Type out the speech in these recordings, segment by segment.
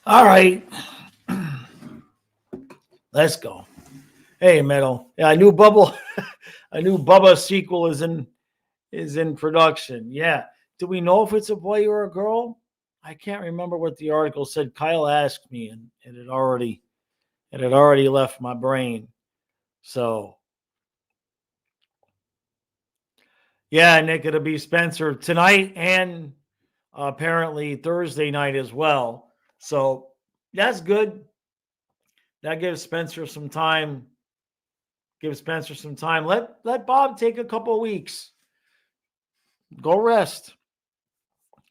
All right. Let's go. Hey, Metal. Yeah, I knew Bubble. I knew Bubba sequel is in production. Yeah. Do we know if it's a boy or a girl? I can't remember what the article said. Kyle asked me, and it had already left my brain. So yeah, Nick, it'll be Spencer tonight and apparently Thursday night as well. So that's good. That gives Spencer some time. Give Spencer some time. Let Bob take a couple of weeks. Go rest.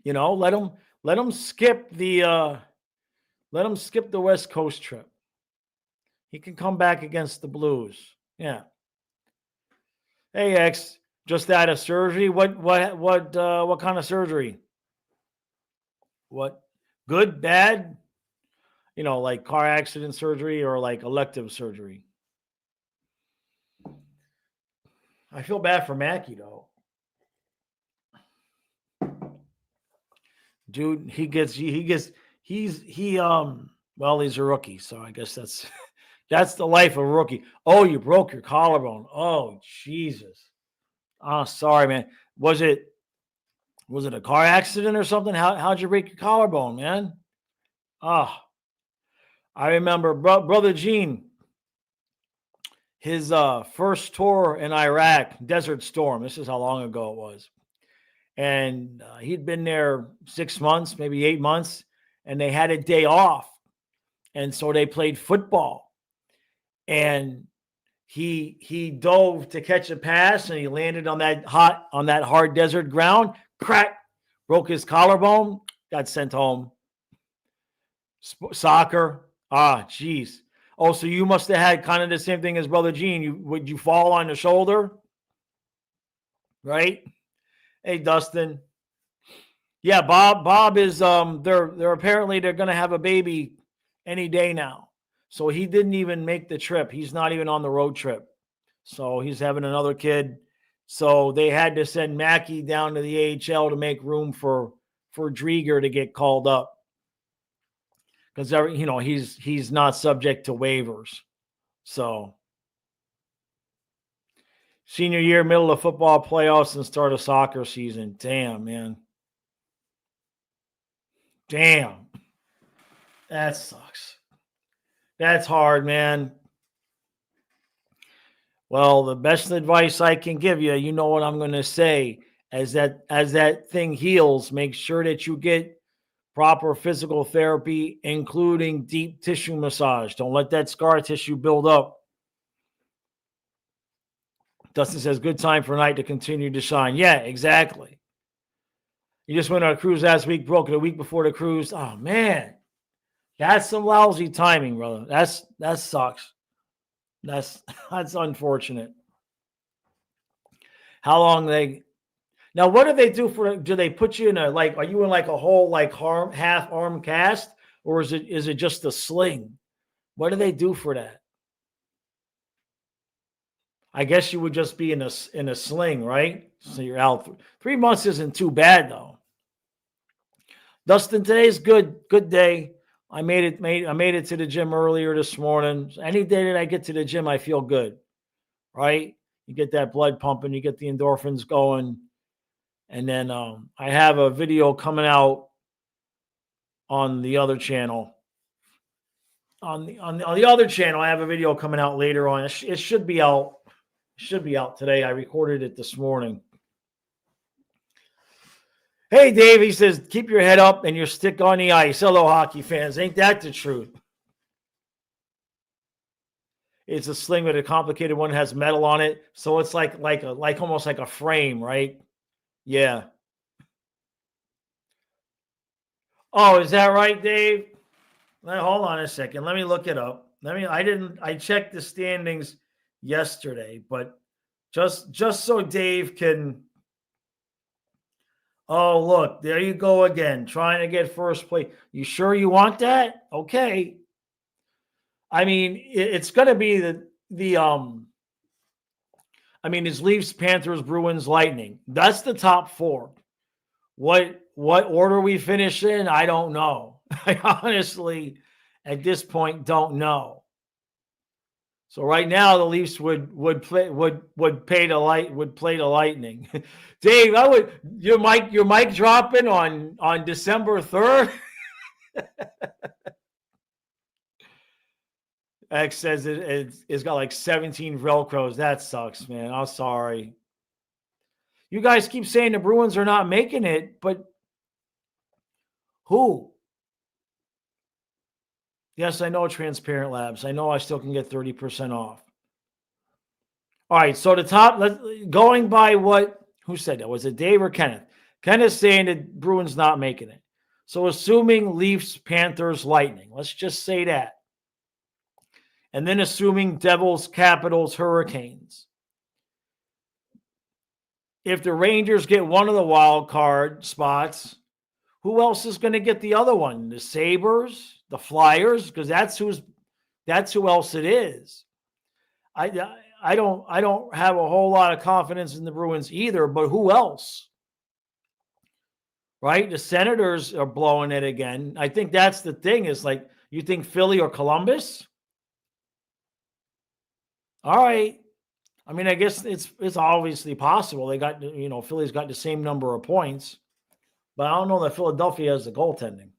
Let him skip the West Coast trip. He can come back against the Blues. Yeah. Hey X, just out of surgery. What kind of surgery? What? Good, bad? Like car accident surgery or like elective surgery. I feel bad for Mackey though. Dude, he's a rookie, so I guess that's the life of a rookie. Oh, you broke your collarbone. Oh, Jesus. Oh, sorry, man. Was it a car accident or something? How'd you break your collarbone, man? Oh, I remember brother Gene, his first tour in Iraq, Desert Storm. This is how long ago it was. And he'd been there 6 months, maybe 8 months, and they had a day off. And so they played football. And he dove to catch a pass and he landed on that hard desert ground, crack, broke his collarbone, got sent home. Soccer. Geez. Oh, so you must have had kind of the same thing as Brother Gene. Would you fall on the shoulder? Right? Hey, Dustin. Yeah, Bob is they're apparently they're gonna have a baby any day now. So he didn't even make the trip. He's not even on the road trip. So he's having another kid. So they had to send Mackey down to the AHL to make room for Drieger to get called up. Because he's not subject to waivers. So senior year, middle of football playoffs and start of soccer season. Damn, man. Damn. That sucks. That's hard, man. Well, the best advice I can give you, you know what I'm going to say, as that thing heals, make sure that you get proper physical therapy, including deep tissue massage. Don't let that scar tissue build up. Dustin says, good time for night to continue to shine. Yeah, exactly. You just went on a cruise last week, broke it a week before the cruise. Oh, man. That's some lousy timing, brother. That sucks. That's unfortunate. How long now? What do they do do they put you in are you in like a whole half arm cast, or is it just a sling? What do they do for that? I guess you would just be in a sling, right? So you're out. 3 months isn't too bad though. Dustin, today's good day. I made it to the gym earlier this morning. Any day that I get to the gym, I feel good, right? You get that blood pumping, you get the endorphins going. And then I have a video coming out on the other channel. On the other channel, I have a video coming out later on. It should be out. Should be out today. I recorded it this morning. Hey, Dave, he says, keep your head up and your stick on the ice. Hello, hockey fans. Ain't that the truth? It's a sling with a complicated one, has metal on it. So it's like almost like a frame, right? Yeah. Oh, is that right, Dave? Hold on a second. Let me look it up. I checked the standings yesterday, but just so Dave can. Oh, look, there you go again, trying to get first place. You sure you want that? Okay. I mean, it's going to be it's Leafs, Panthers, Bruins, Lightning. That's the top four. What what order we finish in, I don't know. I honestly, at this point, don't know. So right now, the Leafs would play play the Lightning. Dave, I would your mic dropping on December 3rd. X says it's got like 17 Velcros. That sucks, man. I'm sorry. You guys keep saying the Bruins are not making it, but who? Yes, I know Transparent Labs. I know I still can get 30% off. All right, so the top, going by who said that? Was it Dave or Kenneth? Kenneth saying that Bruins not making it. So assuming Leafs, Panthers, Lightning. Let's just say that. And then assuming Devils, Capitals, Hurricanes. If the Rangers get one of the wild card spots, who else is going to get the other one? The Sabres, the Flyers, because that's who else it is. I don't have a whole lot of confidence in the Bruins either, but who else? Right? The Senators are blowing it again. I think that's the thing is like, you think Philly or Columbus? All right. I mean, I guess it's obviously possible. They got, Philly's got the same number of points, but I don't know that Philadelphia has the goaltending.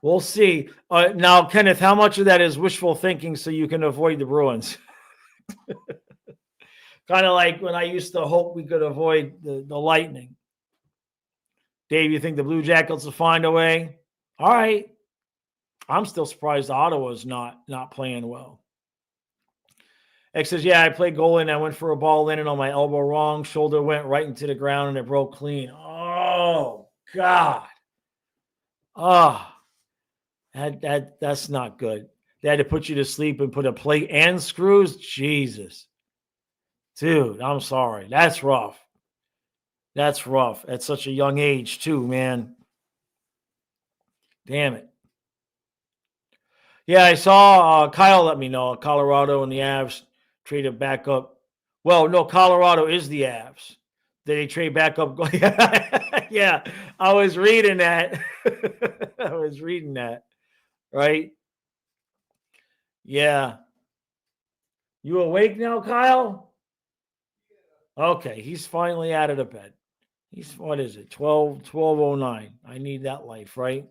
We'll see. Now, Kenneth, how much of that is wishful thinking so you can avoid the Bruins? Kind of like when I used to hope we could avoid the Lightning. Dave, you think the Blue Jackets will find a way? All right. I'm still surprised Ottawa's not playing well. X says, yeah, I played goalie and I went for a ball landed on my elbow wrong. Shoulder went right into the ground and it broke clean. Oh, God. Oh, that's not good. They had to put you to sleep and put a plate and screws. Jesus. Dude, I'm sorry. That's rough. That's rough at such a young age too, man. Damn it. Yeah, I saw Kyle let me know. Colorado and the Avs traded back up. Well, no, Colorado is the Avs. Did they trade back up? Yeah, I was reading that. Right? Yeah. You awake now, Kyle? Okay, he's finally out of the bed. What is it? 12:09. I need that life, right?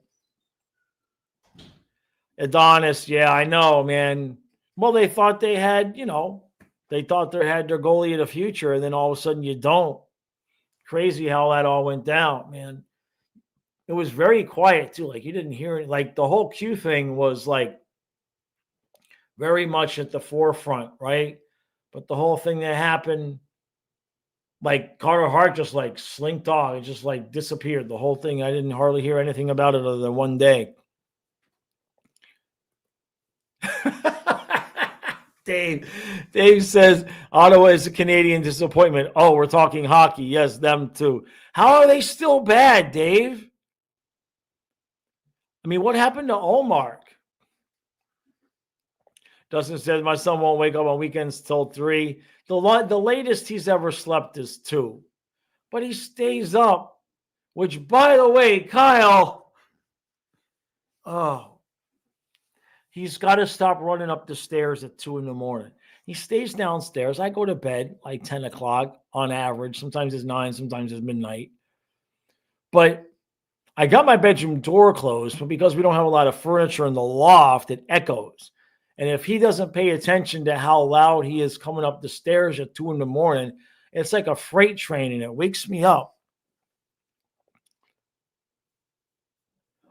Adonis, yeah, I know, man. Well, they thought they had, they thought they had their goalie of the future, and then all of a sudden you don't. Crazy how that all went down, man. It was very quiet too. Like you didn't hear it. Like the whole Q thing was like very much at the forefront, right? But the whole thing that happened, like Carter Hart just like slinked off. It just like disappeared. The whole thing. I didn't hardly hear anything about it other than one day. Dave says Ottawa is a Canadian disappointment. Oh, we're talking hockey. Yes, them too. How are they still bad, Dave? I mean, what happened to Olmark? Dustin says my son won't wake up on weekends till 3. The latest he's ever slept is 2. But he stays up, which, by the way, Kyle, he's got to stop running up the stairs at 2 a.m. He stays downstairs. I go to bed like 10 o'clock on average. Sometimes it's 9, sometimes it's midnight. But I got my bedroom door closed, but because we don't have a lot of furniture in the loft, it echoes. And if he doesn't pay attention to how loud he is coming up the stairs at 2 a.m, it's like a freight train and it wakes me up.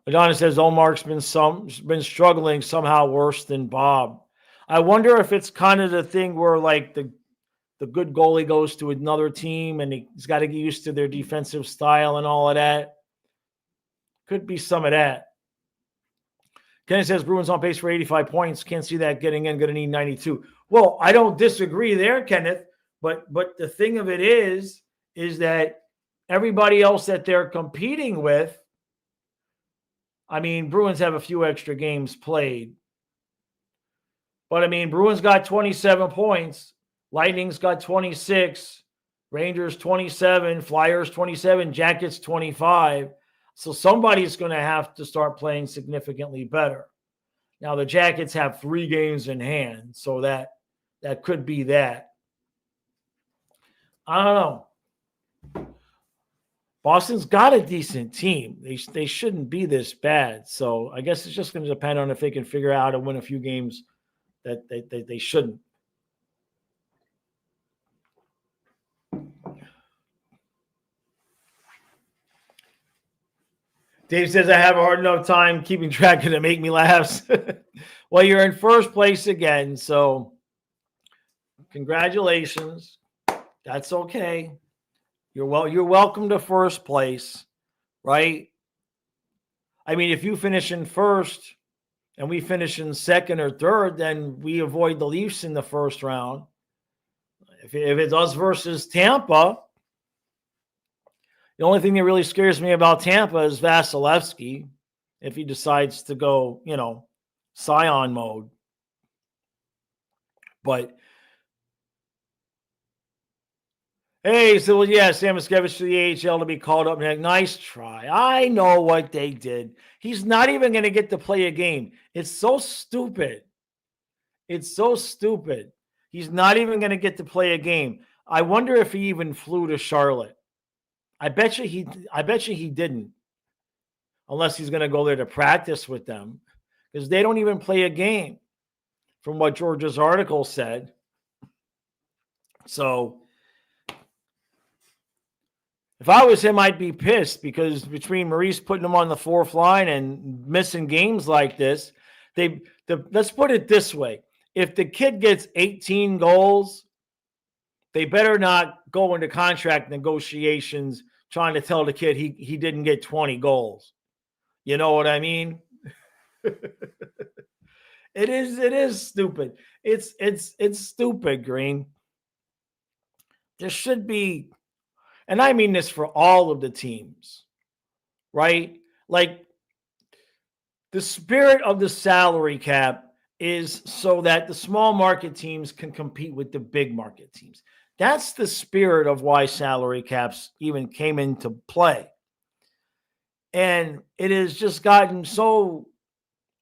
Adonis says Olmark's been struggling somehow worse than Bob. I wonder if it's kind of the thing where like the good goalie goes to another team and he's got to get used to their defensive style and all of that. Could be some of that. Kenny says Bruins on pace for 85 points. Can't see that getting in. Going to need 92. Well, I don't disagree there, Kenneth. But the thing of it is that everybody else that they're competing with, I mean, Bruins have a few extra games played. But, I mean, Bruins got 27 points. Lightning's got 26. Rangers 27, Flyers 27, Jackets 25. So somebody's going to have to start playing significantly better. Now the Jackets have 3 games in hand, so that could be that. I don't know. Boston's got a decent team. They shouldn't be this bad. So I guess it's just going to depend on if they can figure out how to win a few games that they shouldn't. Dave says, I have a hard enough time keeping track of to make me laugh. Well, you're in first place again, so congratulations. That's okay. You're welcome to first place, right? I mean, if you finish in first and we finish in second or third, then we avoid the Leafs in the first round. If it's us versus Tampa, the only thing that really scares me about Tampa is Vasilevsky if he decides to go, Scion mode. But hey, so well, yeah, Sam Miskevich to the AHL to be called up. Nice try. I know what they did. He's not even going to get to play a game. It's so stupid. It's so stupid. He's not even going to get to play a game. I wonder if he even flew to Charlotte. I bet you he didn't. Unless he's going to go there to practice with them. Because they don't even play a game, from what George's article said. So if I was him, I'd be pissed, because between Maurice putting him on the fourth line and missing games like this, let's put it this way. If the kid gets 18 goals, they better not go into contract negotiations trying to tell the kid he didn't get 20 goals. You know what I mean? It is stupid. It's stupid, Green. There should be, and I mean this for all of the teams, right? Like, the spirit of the salary cap is so that the small market teams can compete with the big market teams. That's the spirit of why salary caps even came into play. And it has just gotten so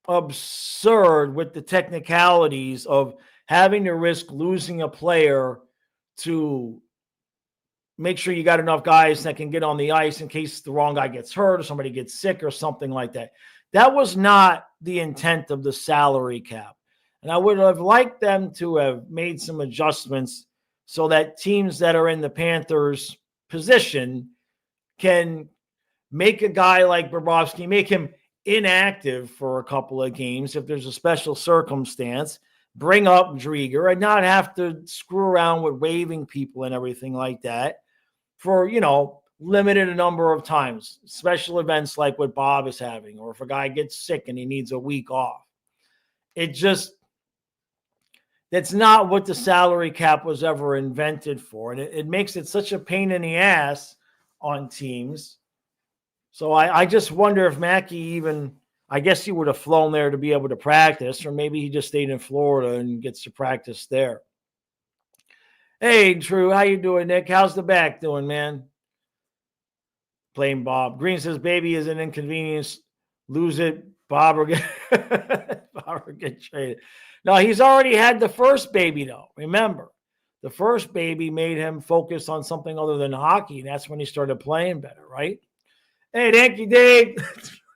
absurd with the technicalities of having to risk losing a player to make sure you got enough guys that can get on the ice in case the wrong guy gets hurt or somebody gets sick or something like that. That was not the intent of the salary cap. And I would have liked them to have made some adjustments so that teams that are in the Panthers' position can make a guy like Bobrovsky, make him inactive for a couple of games if there's a special circumstance, bring up Drieger, and not have to screw around with waiving people and everything like that for, limited number of times, special events like what Bob is having, or if a guy gets sick and he needs a week off. That's not what the salary cap was ever invented for. And it makes it such a pain in the ass on teams. So I just wonder if Mackey I guess he would have flown there to be able to practice, or maybe he just stayed in Florida and gets to practice there. Hey, Drew, how you doing, Nick? How's the back doing, man? Blame Bob. Green says, baby is an inconvenience. Lose it. Bob will get traded. No, he's already had the first baby, though. Remember, the first baby made him focus on something other than hockey, and that's when he started playing better, right? Hey, thank you, Dave.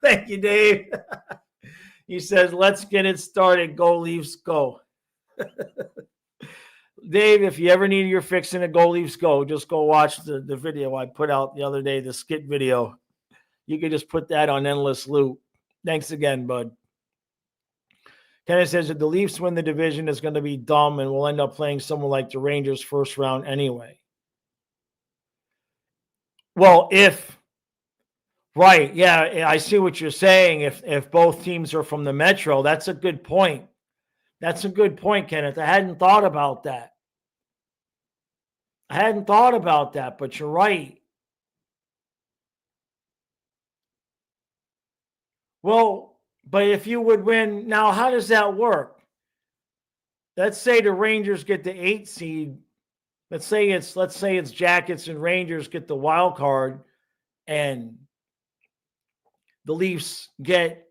Thank you, Dave. He says, let's get it started. Go Leafs, go. Dave, if you ever need your fix in a Go Leafs go, just go watch the video I put out the other day, the skit video. You can just put that on Endless Loop. Thanks again, bud. Kenneth says that the Leafs win the division is going to be dumb and we'll end up playing someone like the Rangers first round anyway. Well, right, yeah, I see what you're saying. If both teams are from the Metro, that's a good point. That's a good point, Kenneth. I hadn't thought about that. But you're right. Well, but if you would win, now how does that work? Let's say the Rangers get the 8 seed. let's say it's Jackets and Rangers get the wild card, and the Leafs get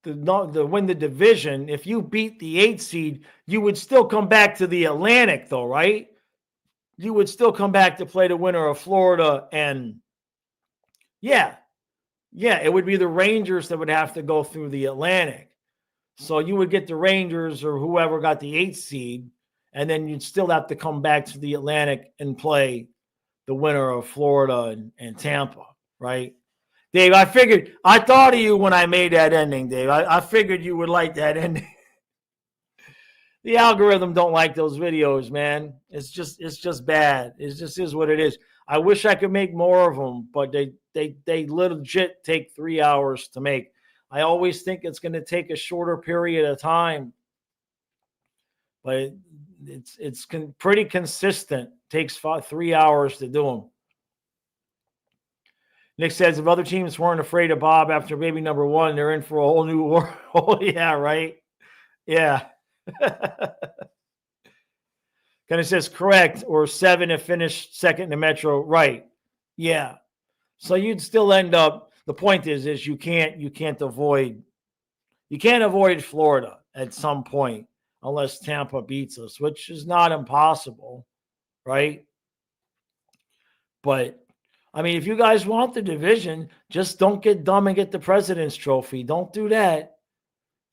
the win the division. If you beat the 8th seed, you would still come back to the Atlantic, though, right? You would still come back to play the winner of Florida, and yeah, it would be the Rangers that would have to go through the Atlantic. So you would get the Rangers or whoever got the 8th seed, and then you'd still have to come back to the Atlantic and play the winner of Florida and Tampa, right? Dave, I thought of you when I made that ending, Dave. I figured you would like that ending. The algorithm don't like those videos, man. It's just bad. It just is what it is. I wish I could make more of them, but they legit take 3 hours to make. I always think it's going to take a shorter period of time, but it's pretty consistent. Takes 3 hours to do them. Nick says, if other teams weren't afraid of Bob after baby number 1, they're in for a whole new world. Oh, yeah, right? Yeah. Kind of says, correct, or 7 if finished second in the Metro. Right. Yeah. So you'd still end up, the point is you can't avoid Florida at some point unless Tampa beats us, which is not impossible, right? But I mean, if you guys want the division, just don't get dumb and get the President's Trophy. Don't do that.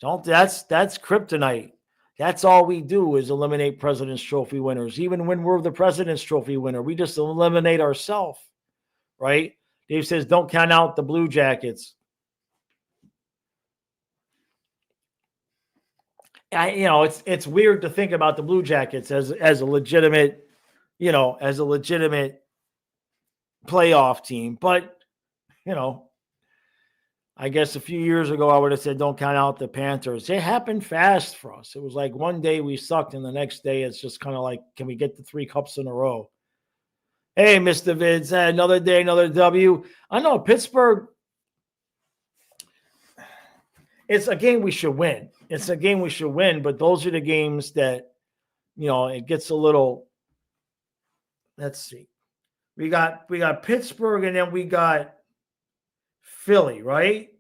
That's kryptonite. That's all we do is eliminate President's Trophy winners. Even when we're the President's Trophy winner, we just eliminate ourselves, right? Dave says, don't count out the Blue Jackets. It's weird to think about the Blue Jackets as a legitimate, playoff team. But, I guess a few years ago, I would have said, don't count out the Panthers. It happened fast for us. It was like one day we sucked, and the next day it's just kind of like, can we get the 3 cups in a row? Hey, Mr. Vids, another day, another W. I know Pittsburgh, it's a game we should win. But those are the games that, it gets a little, let's see. We got Pittsburgh, and then we got Philly, right?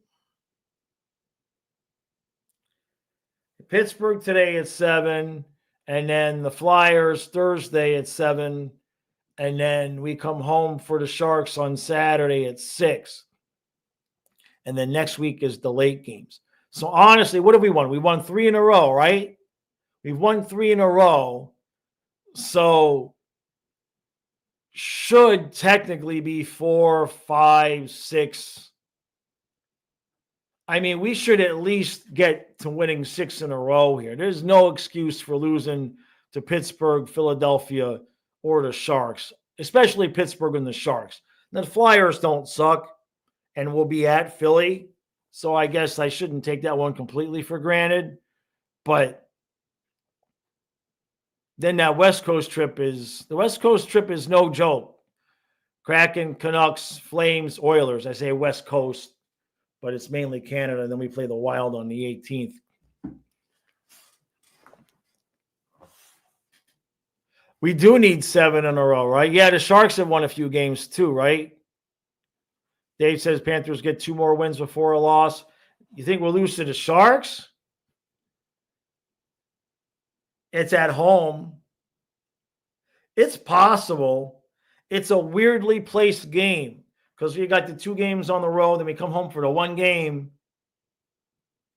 Pittsburgh today at 7, and then the Flyers Thursday at 7, and then we come home for the Sharks on Saturday at 6. And then next week is the late games. So honestly, what have we won? We won 3 in a row, right? We've won 3 in a row. So should technically be 4, 5, 6. I mean, we should at least get to winning 6 in a row here. There's no excuse for losing to Pittsburgh, Philadelphia, or the Sharks, especially Pittsburgh and the Sharks. The Flyers don't suck, and we'll be at Philly. So I guess I shouldn't take that one completely for granted. But then that West Coast trip is no joke. Kraken, Canucks, Flames, Oilers. I say West Coast, but it's mainly Canada. And then we play the Wild on the 18th. We do need 7 in a row, right? Yeah, the Sharks have won a few games too, right? Dave says Panthers get 2 more wins before a loss. You think we'll lose to the Sharks? It's at home. It's possible. It's a weirdly placed game because we got the 2 games on the road, then we come home for the 1 game,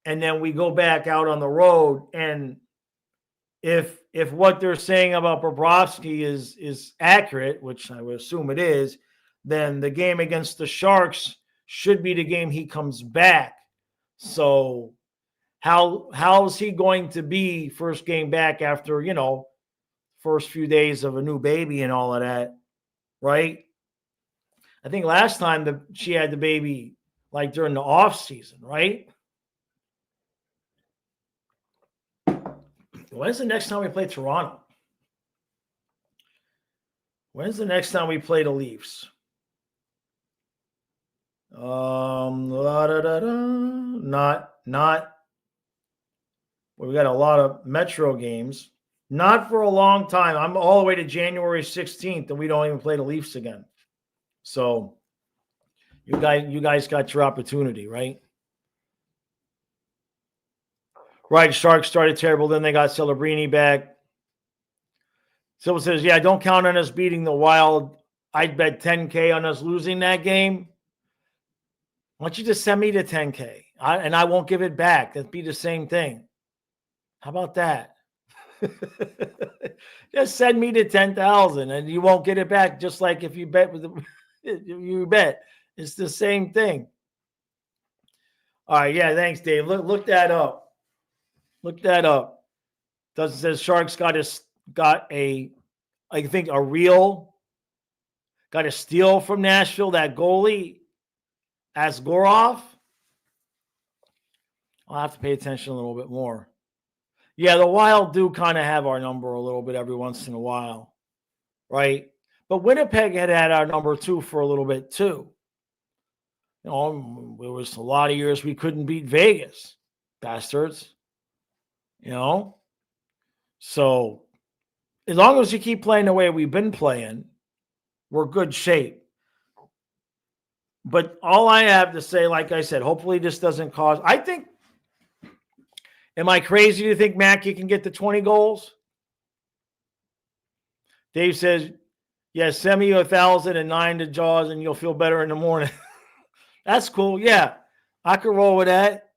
and then we go back out on the road. And if what they're saying about Bobrovsky is accurate, which I would assume it is, then the game against the Sharks should be the game he comes back. So how's he going to be first game back after, first few days of a new baby and all of that, right? I think last time she had the baby like during the off season, right? When's the next time we play Toronto? When's the next time we play the Leafs? Not. Well, we got a lot of Metro games. Not for a long time. I'm all the way to January 16th, and we don't even play the Leafs again. So you guys got your opportunity, right? Right. Sharks started terrible. Then they got Celebrini back. Silva says, yeah, don't count on us beating the Wild. I'd bet 10K on us losing that game. Why don't you just send me the 10K? And I won't give it back. That'd be the same thing. How about that? Just send me the 10,000 and you won't get it back. Just like if you bet with you bet. It's the same thing. All right. Yeah. Thanks, Dave. Look that up. Look that up. Doesn't says Sharks got a steal from Nashville. That goalie, Asgorov. I'll have to pay attention a little bit more. Yeah, the Wild do kind of have our number a little bit every once in a while, right? But Winnipeg had our number too for a little bit too. You know, there was a lot of years we couldn't beat Vegas, bastards. You know, so as long as you keep playing the way we've been playing, we're good shape. But all I have to say, like I said, hopefully this doesn't cause. I think. Am I crazy to think Mackey can get to 20 goals? Dave says, yeah, send me 1,000 and 9 to Jaws and you'll feel better in the morning. That's cool. Yeah, I could roll with that.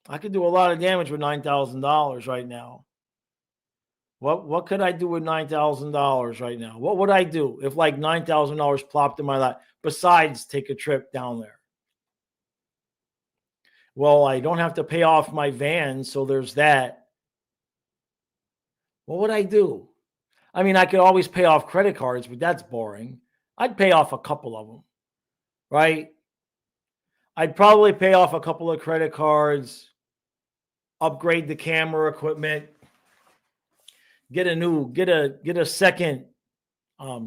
I could do a lot of damage with $9,000 right now. What could I do with $9,000 right now? What would I do if like $9,000 plopped in my lap besides take a trip down there? Well, I don't have to pay off my van, so there's that. What would I do? I mean, I could always pay off credit cards, but that's boring. I'd pay off a couple of them, right? I'd probably pay off a couple of credit cards, upgrade the camera equipment, get a second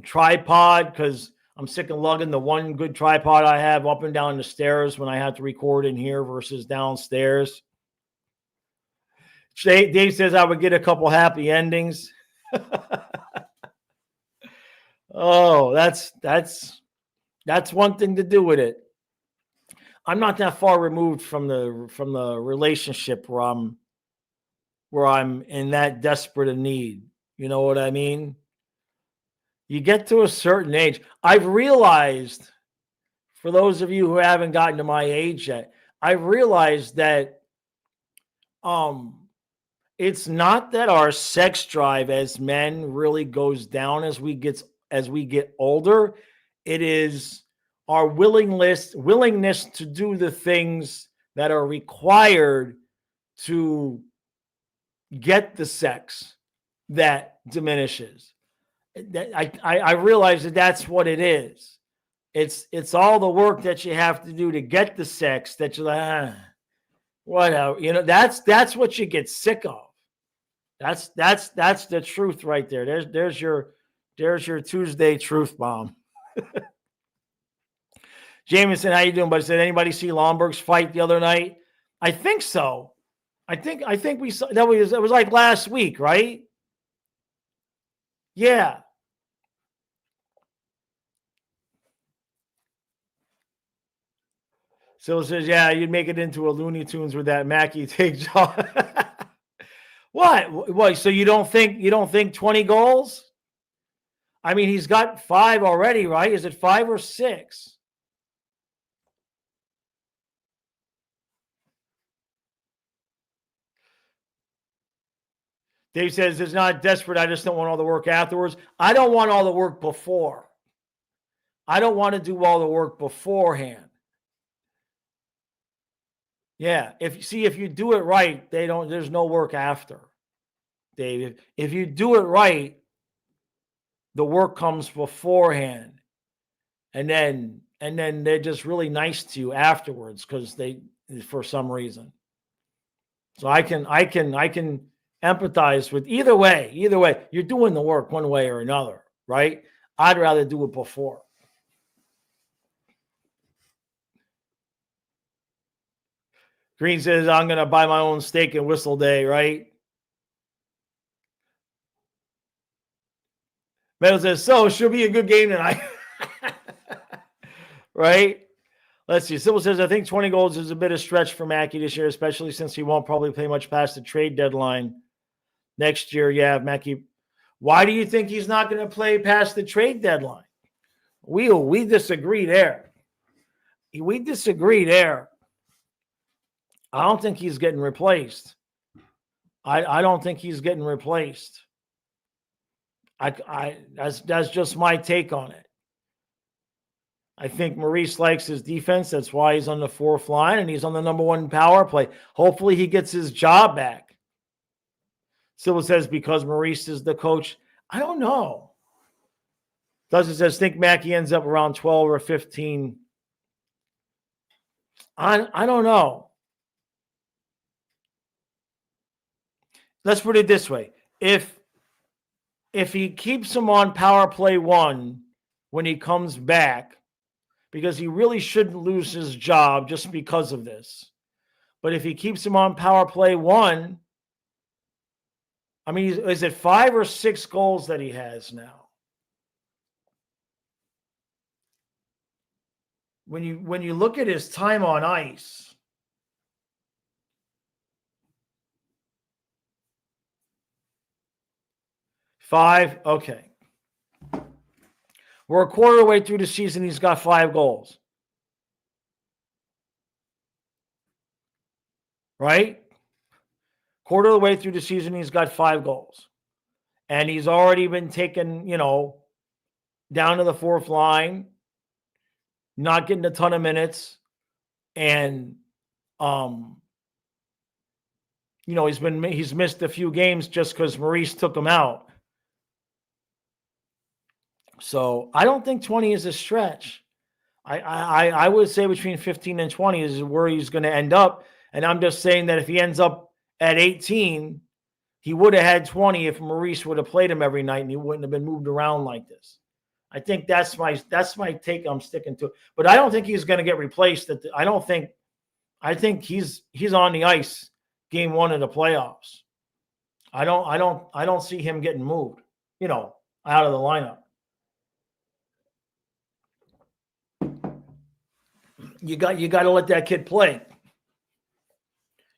tripod because I'm sick of lugging the one good tripod I have up and down the stairs when I have to record in here versus downstairs. Dave says I would get a couple happy endings. Oh, that's one thing to do with it. I'm not that far removed from the relationship where I'm in that desperate a need. You know what I mean? You get to a certain age. I've realized, for those of you who haven't gotten to my age yet, I've realized that it's not that our sex drive as men really goes down as we get older. It is our willingness to do the things that are required to get the sex that diminishes. I realize that that's what it is. It's all the work that you have to do to get the sex that you're like, whatever. You know, that's what you get sick of. That's the truth right there. There's your Tuesday truth bomb. Jameson, how you doing? But did anybody see Lomberg's fight the other night? I think so. I think we saw that was like last week, right? Yeah. So it says, yeah, you'd make it into a Looney Tunes with that Mackey take job. What? So you don't think 20 goals? I mean, he's got 5 already, right? Is it 5 or 6? Dave says it's not desperate. I just don't want all the work afterwards. I don't want all the work before. I don't want to do all the work beforehand. Yeah. If you do it right, there's no work after. Dave, if you do it right, the work comes beforehand. And then they're just really nice to you afterwards because for some reason. So I can empathize with either way. You're doing the work one way or another, right? I'd rather do it before. Green says, I'm going to buy my own steak and whistle day, right? Meadows says, so should be a good game tonight. Right? Let's see. Sybil says, I think 20 goals is a bit of stretch for Mackey this year, especially since he won't probably play much past the trade deadline next year. Yeah, Mackey. Why do you think he's not going to play past the trade deadline? We disagree there. We disagree there. I don't think he's getting replaced. I don't think he's getting replaced. That's just my take on it. I think Maurice likes his defense. That's why he's on the fourth line and he's on the number one power play. Hopefully he gets his job back. Silva says because Maurice is the coach. I don't know. Doesn't says think Mackey ends up around 12 or 15. I don't know. Let's put it this way. If he keeps him on power play 1 when he comes back, because he really shouldn't lose his job just because of this. But if he keeps him on power play 1, I mean, is it 5 or 6 goals that he has now? When you look at his time on ice, five, okay. We're a quarter way through the season. He's got 5 goals. Right? Quarter of the way through the season, he's got 5 goals. And he's already been taken, down to the fourth line, not getting a ton of minutes. And, he's missed a few games just because Maurice took him out. So I don't think 20 is a stretch. I would say between 15 and 20 is where he's going to end up. And I'm just saying that if he ends up at 18, he would have had 20 if Maurice would have played him every night and he wouldn't have been moved around like this. I think that's my take I'm sticking to. But I don't think he's going to get replaced. I think he's on the ice game 1 of the playoffs. I don't see him getting moved, out of the lineup. You got to let that kid play.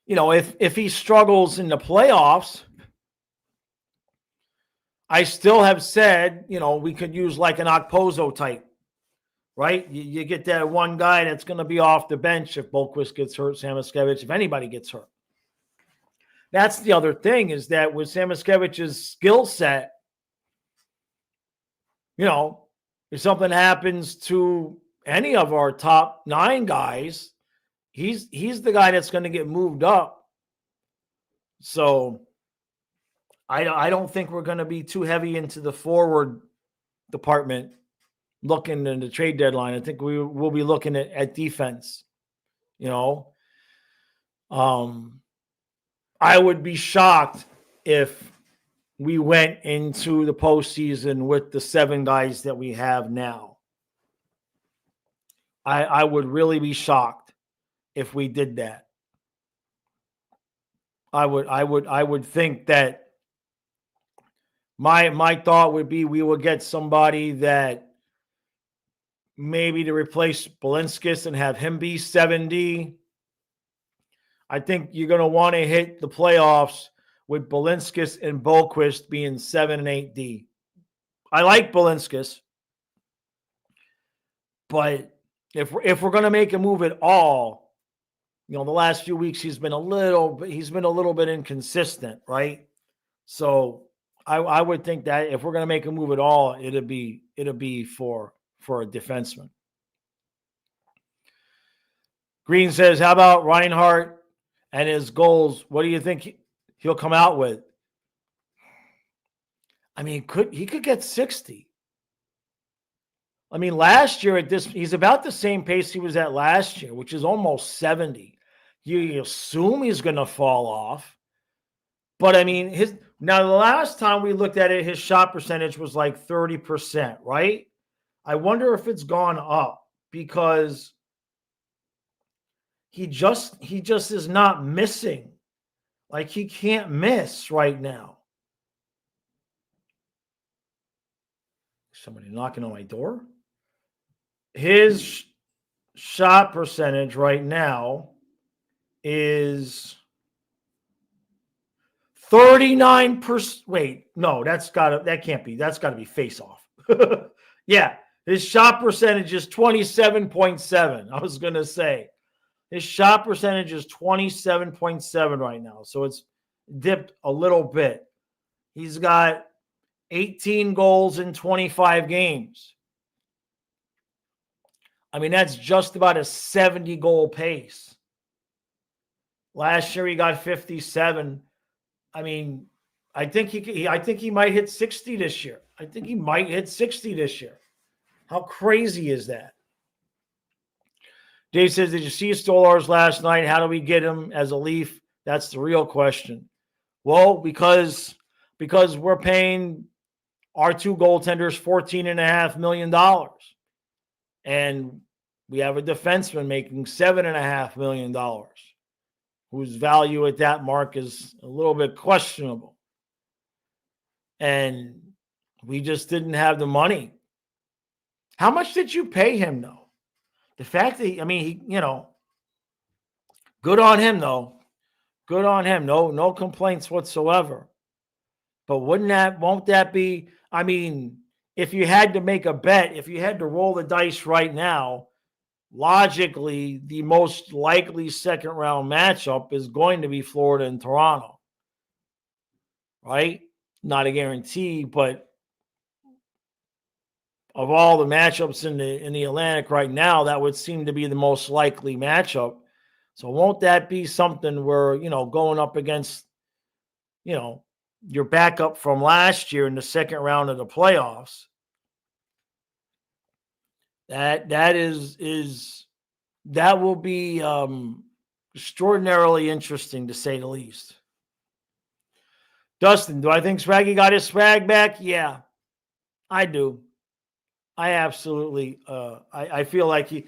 If he struggles in the playoffs, I still have said, we could use like an Okposo type, right? You get that one guy that's going to be off the bench if Boquist gets hurt, Samoskevich, if anybody gets hurt. That's the other thing is that with Samoschevich's skill set, if something happens to any of our top 9 guys, he's the guy that's going to get moved up. So I don't think we're going to be too heavy into the forward department looking in the trade deadline. I think we will be looking at defense. I would be shocked if we went into the postseason with the 7 guys that we have now. I would really be shocked if we did that. I would think that my thought would be we would get somebody that maybe to replace Balinskis and have him be 7D. I think you're going to want to hit the playoffs with Balinskis and Boquist being 7 and 8D. I like Balinskis, but if we're going to make a move at all, the last few weeks he's been a little bit inconsistent, right? So I would think that if we're going to make a move at all, it'll be for a defenseman. Green says, how about Reinhart and his goals? What do you think he'll come out with? I mean, he could get 60. I mean, last year he's about the same pace he was at last year, which is almost 70. You assume he's going to fall off. But I mean, now the last time we looked at it, his shot percentage was like 30%, right? I wonder if it's gone up because he just is not missing. Like he can't miss right now. Somebody knocking on my door. His shot percentage right now is 39%. Wait, no, that can't be. That's got to be face off. Yeah, his shot percentage is 27.7. I was going to say his shot percentage is 27.7 right now. So it's dipped a little bit. He's got 18 goals in 25 games. I mean, that's just about a 70 goal pace. Last year he got 57. I mean, I think he might hit 60 this year. I think he might hit 60 this year. How crazy is that? Dave says, did you see Stolarz last night? How do we get him as a Leaf? That's the real question. Well, because we're paying our two goaltenders $14.5 million. And we have a defenseman making $7.5 million, whose value at that mark is a little bit questionable. And we just didn't have the money. How much did you pay him, though? The fact that, he, good on him, though. Good on him. No complaints whatsoever. But won't that be, if you had to make a bet, if you had to roll the dice right now, logically, the most likely second round matchup is going to be Florida and Toronto. Right? Not a guarantee, but of all the matchups in the Atlantic right now, that would seem to be the most likely matchup. So won't that be something where, going up against, your backup from last year in the second round of the playoffs? That will be extraordinarily interesting, to say the least. Dustin, do I think Swaggy got his swag back? Yeah, I do. I absolutely. I feel like he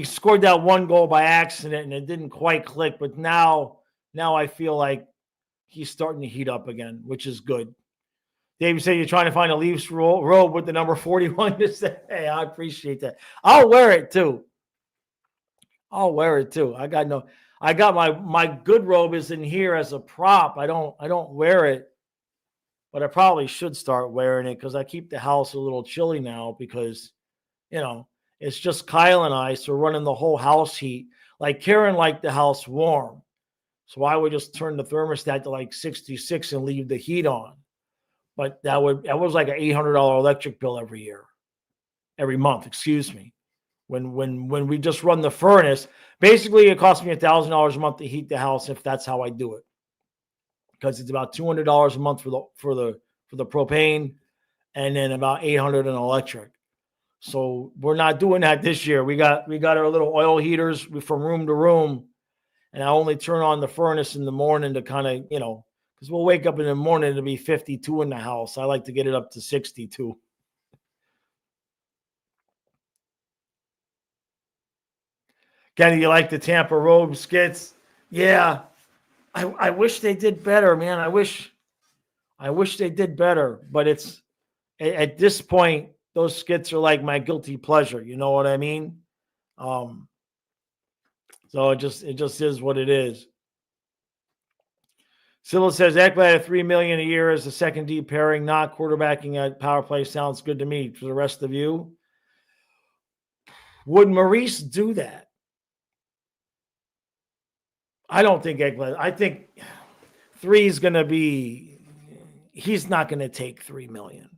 scored that one goal by accident and it didn't quite click, but now I feel like he's starting to heat up again, which is good. Dave said you're trying to find a Leafs robe with the number 41 to say. Hey, I appreciate that. I'll wear it too. I got my good robe is in here as a prop. I don't wear it, but I probably should start wearing it because I keep the house a little chilly now because, it's just Kyle and I, so we're running the whole house heat. Like Karen liked the house warm, so I would just turn the thermostat to like 66 and leave the heat on. But that was like an $800 electric bill every month. Excuse me. When we just run the furnace, basically it costs me $1,000 a month to heat the house if that's how I do it, because it's about $200 a month for the propane, and then about $800 in electric. So we're not doing that this year. We got our little oil heaters from room to room, and I only turn on the furnace in the morning to kind of because we'll wake up in the morning to be 52 in the house. I like to get it up to 62. Kenny, you like the Tampa robe skits? Yeah. I wish they did better, man. I wish they ddid better, but it's at this point, those skits are like my guilty pleasure. You know what I mean? So it just is what it is. Sybil says Ekblad at $3 million a year as a second D pairing, not quarterbacking at power play. Sounds good to me. For the rest of you, would Maurice do that? I don't think Ekblad. I think 3 is going to be. He's not going to take $3 million.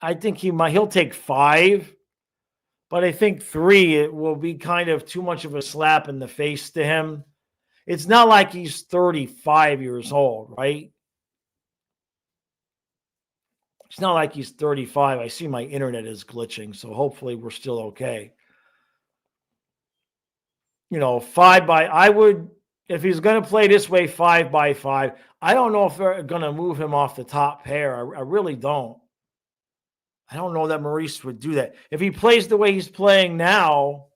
I think he'll take 5, but I think 3 it will be kind of too much of a slap in the face to him. It's not like he's 35 years old, right? It's not like he's 35. I see my internet is glitching, so hopefully we're still okay. 5 by, I would, if he's going to play this way, 5 by 5, I don't know if they're going to move him off the top pair. I really don't. I don't know that Maurice would do that. If he plays the way he's playing now,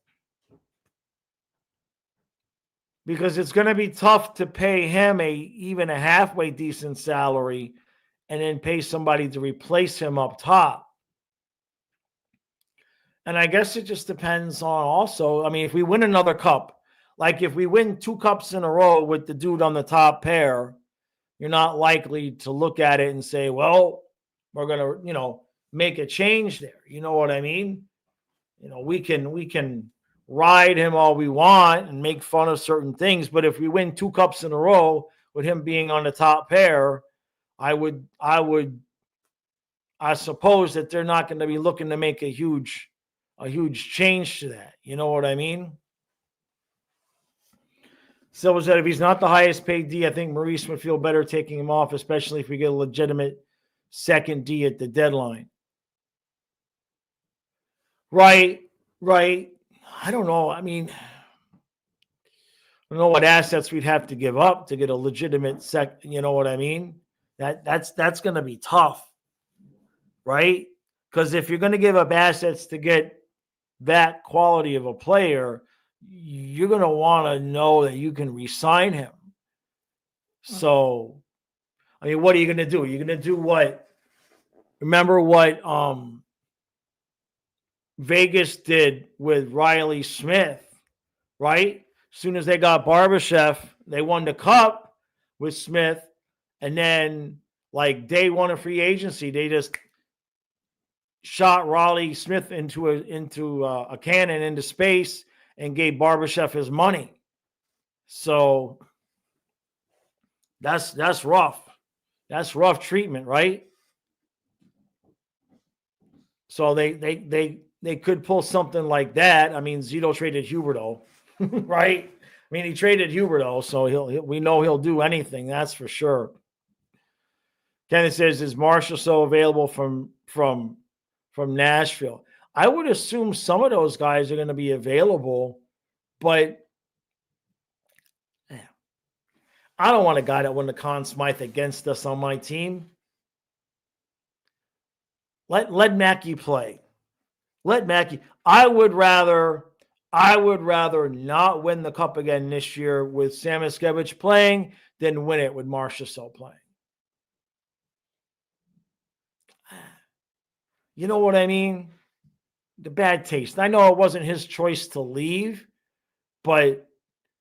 because it's going to be tough to pay him even a halfway decent salary and then pay somebody to replace him up top. And I guess it just depends on also, I mean, if we win another cup, like if we win 2 cups in a row with the dude on the top pair, you're not likely to look at it and say, well, we're going to, make a change there. You know what I mean? We can ride him all we want and make fun of certain things, but if we win 2 cups in a row with him being on the top pair, I suppose that they're not going to be looking to make a huge change to that. You know what I mean? Silva said if he's not the highest paid D, I think Maurice would feel better taking him off, especially if we get a legitimate second D at the deadline. Right. I don't know. I mean, I don't know what assets we'd have to give up to get a legitimate you know what I mean? That's going to be tough, right? Because if you're going to give up assets to get that quality of a player, you're going to want to know that you can re-sign him. So, I mean, what are you going to do? You're going to do what? Remember what Vegas did with Riley Smith, right? As soon as they got Barbashev, they won the cup with Smith. And then, like day one of free agency, they just shot Riley Smith into a cannon into space and gave Barbashev his money. So that's rough. That's rough treatment, right? So they could pull something like that. I mean, Zito traded Huberdeau, right? I mean, he traded Huberdeau, so we know he'll do anything. That's for sure. Kenneth says, "Is Marshall so available from Nashville?" I would assume some of those guys are going to be available, but I don't want a guy that won the Conn Smythe against us on my team. Let Mackey play. Let Mackey. I would rather not win the cup again this year with Samoskevich playing than win it with Marchessault playing. You know what I mean? The bad taste. I know it wasn't his choice to leave, but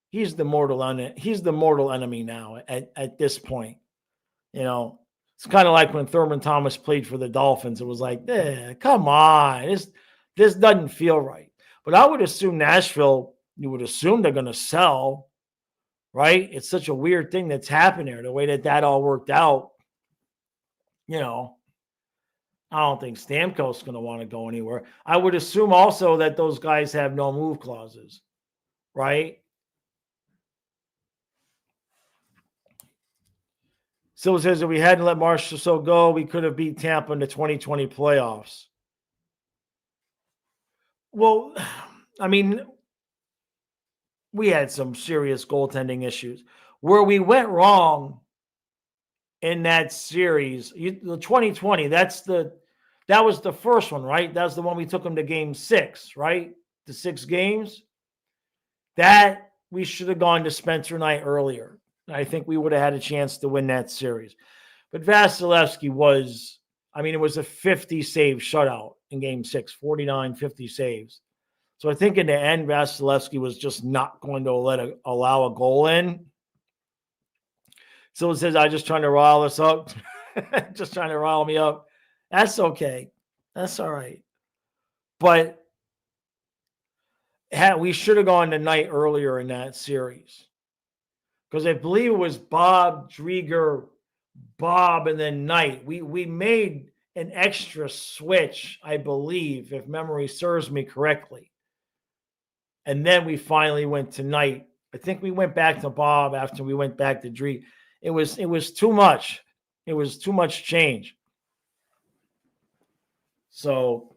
he's the mortal enemy now at this point. It's kind of like when Thurman Thomas played for the Dolphins. It was like, come on, this doesn't feel right. But I would assume Nashville, you would assume they're going to sell, right? It's such a weird thing that's happened there, the way that all worked out. I don't think Stamkos going to want to go anywhere. I would assume also that those guys have no move clauses, right? So it says if we hadn't let Marchessault go, we could have beat Tampa in the 2020 playoffs. Well, I mean, we had some serious goaltending issues. Where we went wrong in that series, the 2020, that was the first one, right? That was the one we took them to game 6, right? The 6 games. That we should have gone to Spencer Knight earlier. I think we would have had a chance to win that series. But Vasilevsky it was a 50-save shutout in game 6, 49, 50 saves. So I think in the end, Vasilevsky was just not going to allow a goal in. So it says, I'm just trying to rile us up. Just trying to rile me up. That's okay. That's all right. But we should have gone to Knight earlier in that series. Because I believe it was Bob, Drieger, Bob, and then Knight. We made an extra switch, I believe, if memory serves me correctly. And then we finally went to Knight. I think we went back to Bob after we went back to Drieger. It was too much. It was too much change. So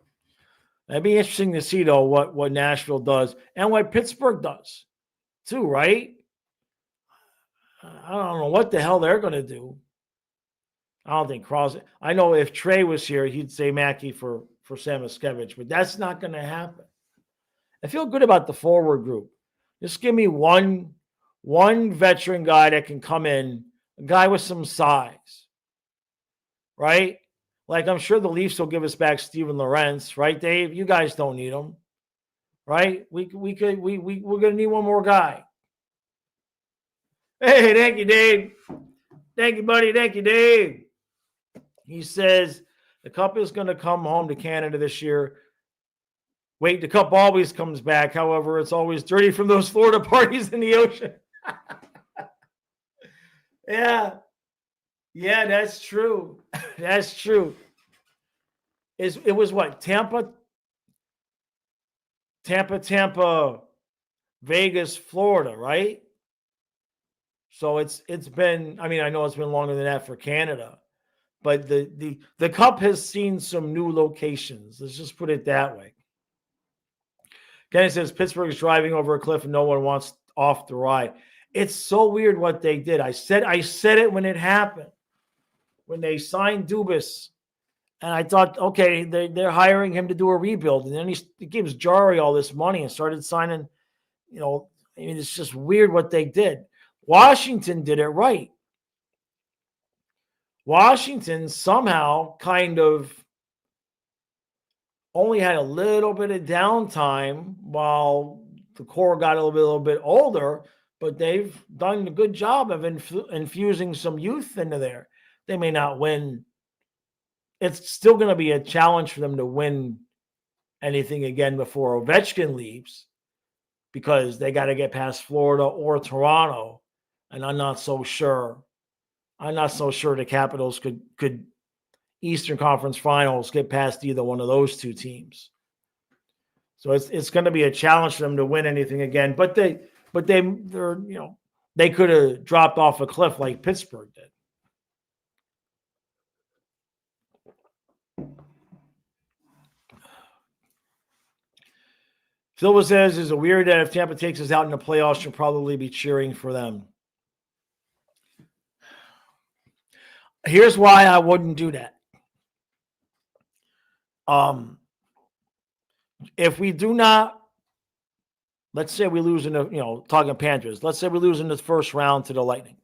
it'd be interesting to see, though, what Nashville does and what Pittsburgh does, too, right? I don't know what the hell they're going to do. I don't think Crosby. I know if Trey was here, he'd say Mackey for Samoskevich, but that's not going to happen. I feel good about the forward group. Just give me one veteran guy that can come in, a guy with some size. right? Like, I'm sure the Leafs will give us back Steven Lorentz, right, Dave? You guys don't need him, right? We're gonna need one more guy. Hey, thank you, Dave. Thank you, buddy. Thank you, Dave. He says the Cup is going to come home to Canada this year. Wait, the Cup always comes back. However, it's always dirty from those Florida parties in the ocean. Yeah, that's true. That's true. It was what? Tampa, Vegas, Florida, right? So it's been, I mean, I know it's been longer than that for Canada, but the Cup has seen some new locations. Let's just put it that way. Kenny says Pittsburgh's driving over a cliff and no one wants off the ride. It's so weird what they did. I said it when it happened, when they signed Dubas, and I thought, okay, they're hiring him to do a rebuild, and then he gives Jari all this money and started signing. I mean, it's just weird what they did. Washington did it right. Washington somehow kind of only had a little bit of downtime while the core got a little bit older, but they've done a good job of infusing some youth into there. They may not win. It's still going to be a challenge for them to win anything again before Ovechkin leaves, because they got to get past Florida or Toronto, and I'm not so sure the Capitals could Eastern Conference Finals get past either one of those two teams. So it's going to be a challenge for them to win anything again. But they're they could have dropped off a cliff like Pittsburgh did. Silva says, is it weird that if Tampa takes us out in the playoffs, you'll probably be cheering for them? Here's why I wouldn't do that. If we do not, let's say we lose in the, talking Panthers, let's say we lose in the first round to the Lightning.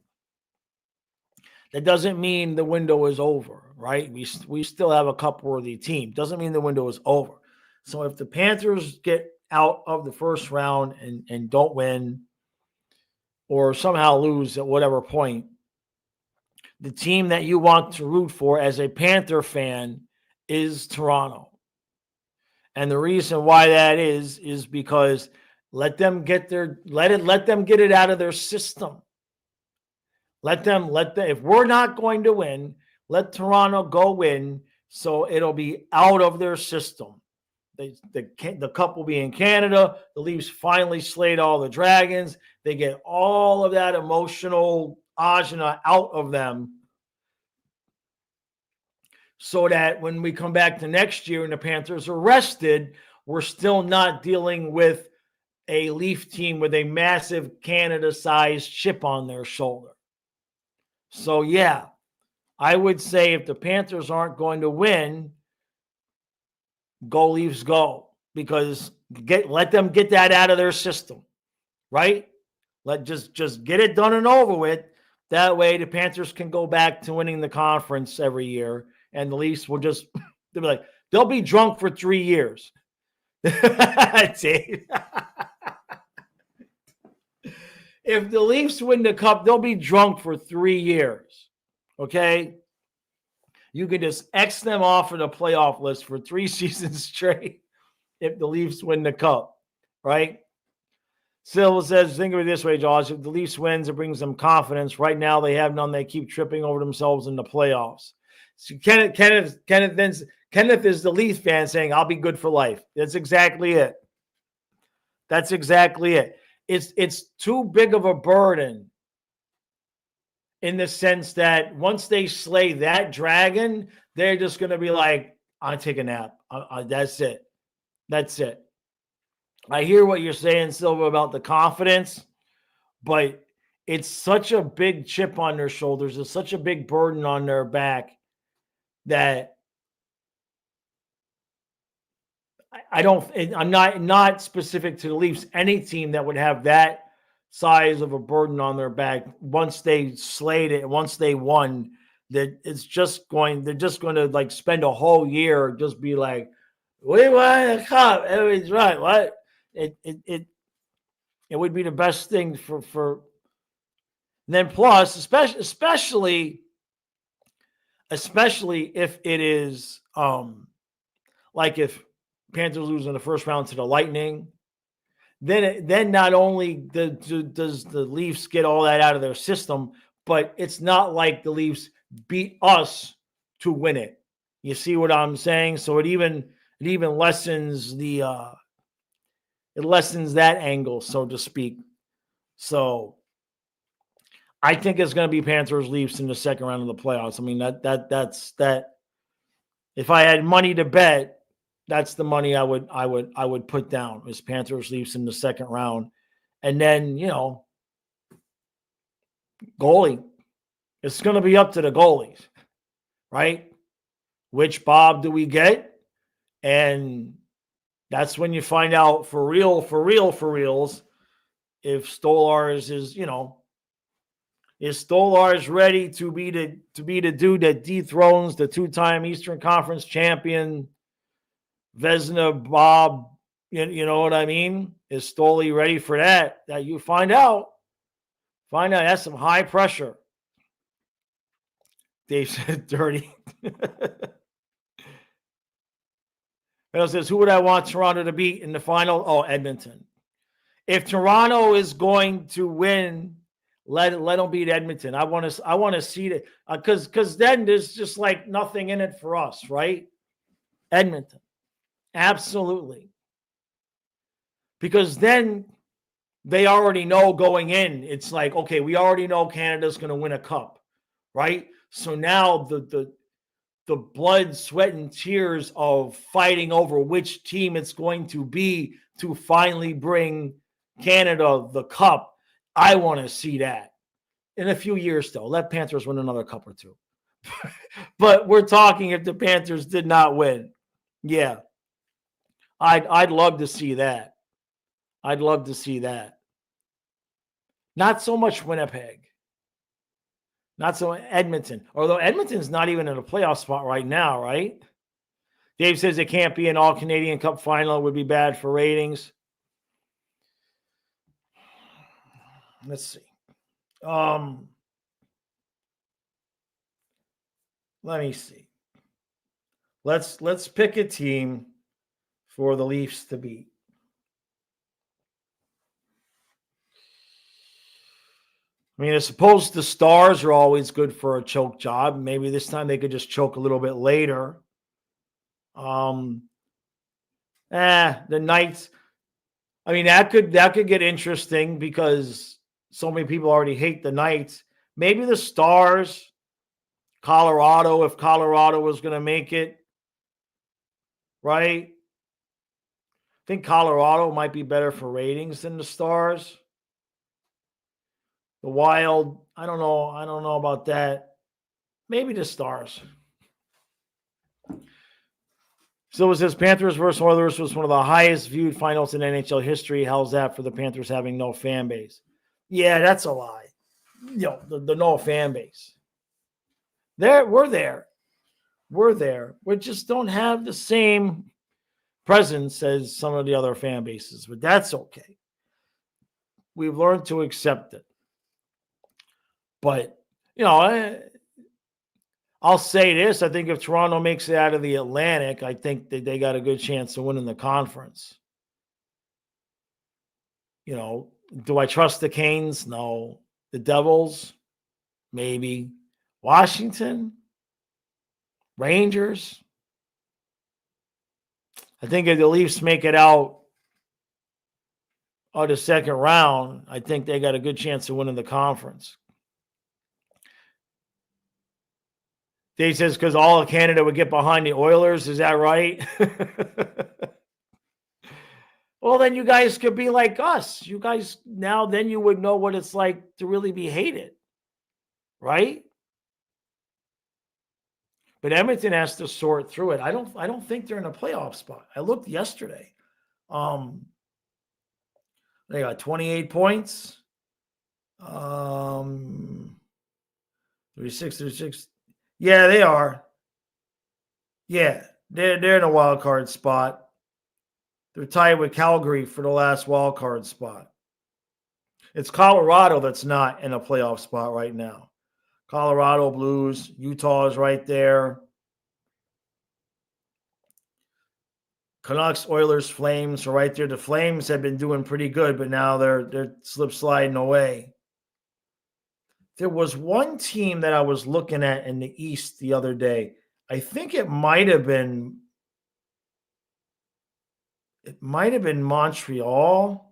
That doesn't mean the window is over, right? We still have a cup-worthy team. Doesn't mean the window is over. So if the Panthers get out of the first round and don't win, or somehow lose at whatever point, the team that you want to root for as a Panther fan is Toronto. And the reason why that is because let them get it out of their system. Let them if we're not going to win, let Toronto go win, so it'll be out of their system. The Cup will be in Canada. The Leafs finally slayed all the Dragons. They get all of that emotional agina out of them, so that when we come back to next year and the Panthers are rested, we're still not dealing with a Leaf team with a massive Canada-sized chip on their shoulder. So, yeah, I would say if the Panthers aren't going to win, go Leafs go, because let them get that out of their system, right? Just get it done and over with. That way the Panthers can go back to winning the conference every year, and the Leafs will just they'll be drunk for 3 years. If the Leafs win the Cup, they'll be drunk for 3 years. Okay? You can just X them off of the playoff list for 3 seasons straight if the Leafs win the Cup, right? Silva says, think of it this way, Josh. If the Leafs wins, it brings them confidence. Right now, they have none. They keep tripping over themselves in the playoffs. So Kenneth is the Leafs fan saying, I'll be good for life. That's exactly it. That's exactly it. It's too big of a burden, in the sense that once they slay that dragon, they're just going to be like, I'll take a nap. That's it. That's it. I hear what you're saying, Silva, about the confidence, but it's such a big chip on their shoulders. It's such a big burden on their back that I'm not specific to the Leafs. Any team that would have that size of a burden on their back, once they slayed it, once they won, that they're just going to like spend a whole year just be like, we won the cup. Everybody's right. What? It would be the best thing for. And then plus, especially if it is like if Panthers lose in the first round to the Lightning, then not only does the Leafs get all that out of their system, but it's not like the Leafs beat us to win it. You see what I'm saying? So it even lessens it lessens that angle, so to speak. So I think it's going to be Panthers Leafs in the second round of the playoffs. I mean that's if I had money to bet, that's the money I would put down is Panthers Leafs in the second round. And then, goalie. It's going to be up to the goalies, right? Which Bob do we get? And that's when you find out for reals, if Stolarz is Stolarz ready to be the dude that dethrones the two-time Eastern Conference champion Vezina Bob? You know what I mean? Is Stoley ready for that? That you find out. That's some high pressure. Dave said dirty. Bill says, who would I want Toronto to beat in the final? Oh, Edmonton. If Toronto is going to win, let them beat Edmonton. I want to see that because then there's just like nothing in it for us, right? Edmonton, absolutely. Because then they already know going in. It's like, okay, we already know Canada's going to win a cup, right? So now the blood, sweat, and tears of fighting over which team it's going to be to finally bring Canada the cup. I want to see that in a few years, though. Let Panthers win another cup or two. But we're talking if the Panthers did not win. Yeah. I'd love to see that. I'd love to see that. Not so much Winnipeg. Not so Edmonton. Although Edmonton's not even in a playoff spot right now, right? Dave says it can't be an all-Canadian Cup final. It would be bad for ratings. Let's see. Let me see. Let's pick a team for the Leafs to beat. I mean, I suppose the Stars are always good for a choke job. Maybe this time they could just choke a little bit later. The Knights. I mean, that could get interesting because so many people already hate the Knights. Maybe the Stars, Colorado, if Colorado was going to make it, right? I think Colorado might be better for ratings than the Stars. The Wild, I don't know about that. Maybe the Stars. So it says Panthers versus Oilers was one of the highest viewed finals in NHL history. How's that for the Panthers having no fan base? Yeah, that's a lie. The no fan base. We're there. We just don't have the same presence as some of the other fan bases, but that's okay. We've learned to accept it. But, I'll say this. I think if Toronto makes it out of the Atlantic, I think that they got a good chance of winning the conference. Do I trust the Canes? No. The Devils? Maybe. Washington? Rangers? I think if the Leafs make it out of the second round, I think they got a good chance of winning the conference. Dave says because all of Canada would get behind the Oilers. Is that right? Well, then you guys could be like us. You guys then you would know what it's like to really be hated, right? But Edmonton has to sort through it. I don't think they're in a playoff spot. I looked yesterday. They got 28 points. 36. Yeah, they are. Yeah, they're in a wild card spot. They're tied with Calgary for the last wild card spot. It's Colorado that's not in a playoff spot right now. Colorado Blues, Utah is right there. Canucks, Oilers, Flames are right there. The Flames have been doing pretty good, but now they're slip sliding away. There was one team that I was looking at in the East the other day. I think it might have been Montreal.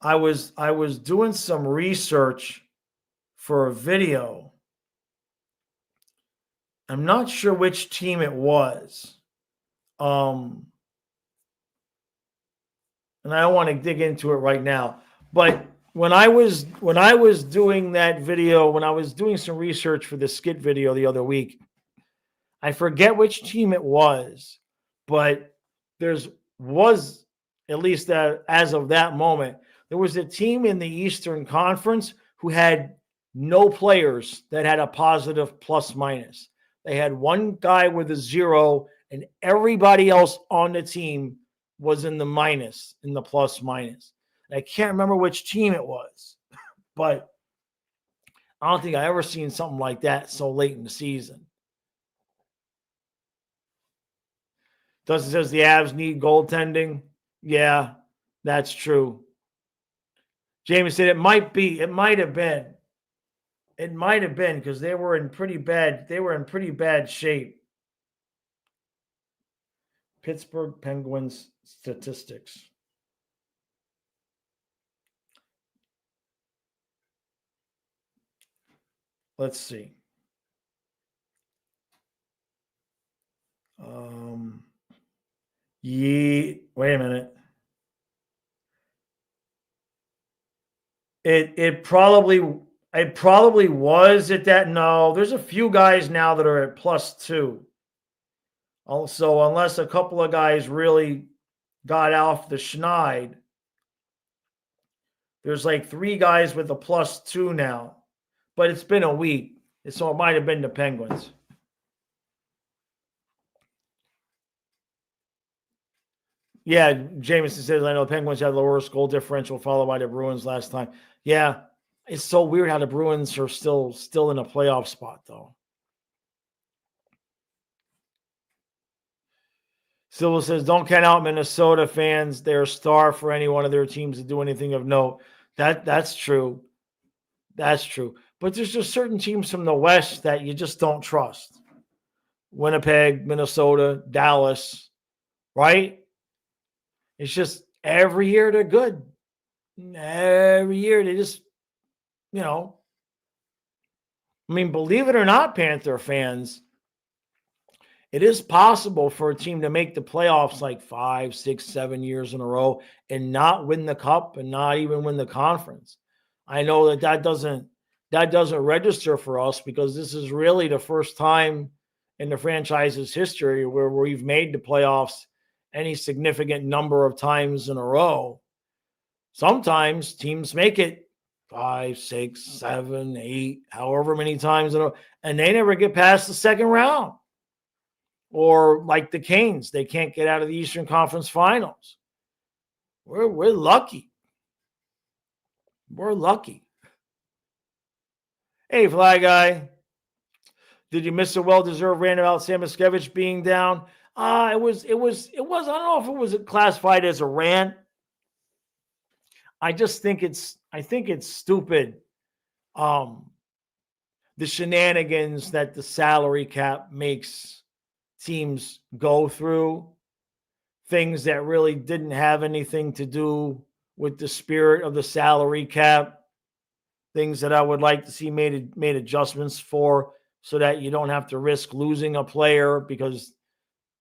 I was doing some research for a video. I'm not sure which team it was. And I don't want to dig into it right now. But when I was doing that video, when I was doing some research for the skit video the other week, I forget which team it was, but was at least that as of that moment, there was a team in the Eastern Conference who had no players that had a positive plus minus. They had one guy with a 0, and everybody else on the team was in the minus, in the plus minus. And I can't remember which team it was, but I don't think I ever seen something like that so late in the season. Dustin says the Avs need goaltending. Yeah, that's true. Jamie said it might have been. It might have been because they were in pretty bad shape. Pittsburgh Penguins statistics. Let's see. Wait a minute. It probably was at that. No, there's a few guys now that are at +2. Also, unless a couple of guys really got off the schneid, there's like 3 guys with a +2 now. But it's been a week, so it might have been the Penguins. Yeah, Jameson says, I know the Penguins had the worst goal differential, followed by the Bruins last time. Yeah, it's so weird how the Bruins are still in a playoff spot, though. Silva says, don't count out Minnesota fans. They're a star for any one of their teams to do anything of note. That's true. That's true. But there's just certain teams from the West that you just don't trust. Winnipeg, Minnesota, Dallas, right? It's just every year they're good. Every year they just, I mean, believe it or not, Panther fans, it is possible for a team to make the playoffs like 5, 6, 7 years in a row and not win the cup and not even win the conference. I know that doesn't register for us because this is really the first time in the franchise's history where we've made the playoffs any significant number of times in a row. Sometimes teams make it 5, 6, 7, 8, however many times in a row, and they never get past the second round. Or like the Canes, they can't get out of the Eastern Conference Finals. We're lucky. We're lucky. Hey, Fly Guy. Did you miss a well-deserved rant about Sam Miskevich being down? It was. I don't know if it was classified as a rant. I just think it's stupid. The shenanigans that the salary cap makes teams go through, things that really didn't have anything to do with the spirit of the salary cap, things that I would like to see made adjustments for so that you don't have to risk losing a player because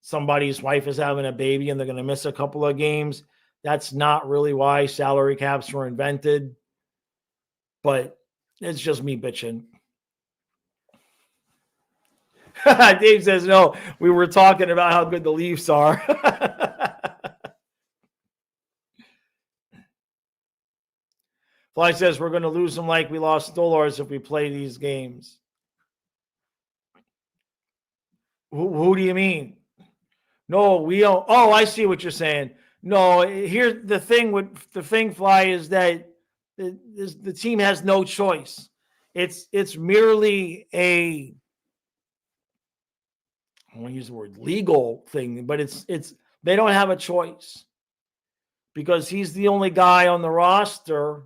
somebody's wife is having a baby and they're going to miss a couple of games. That's not really why salary caps were invented, but it's just me bitching. Dave says, no, we were talking about how good the Leafs are. Fly says, we're going to lose them like we lost Stolars if we play these games. Who do you mean? No, we don't. Oh, I see what you're saying. No, here's the thing with the thing, Fly, is that the team has no choice. It's merely a, I want to use the word legal thing, but it's they don't have a choice because he's the only guy on the roster,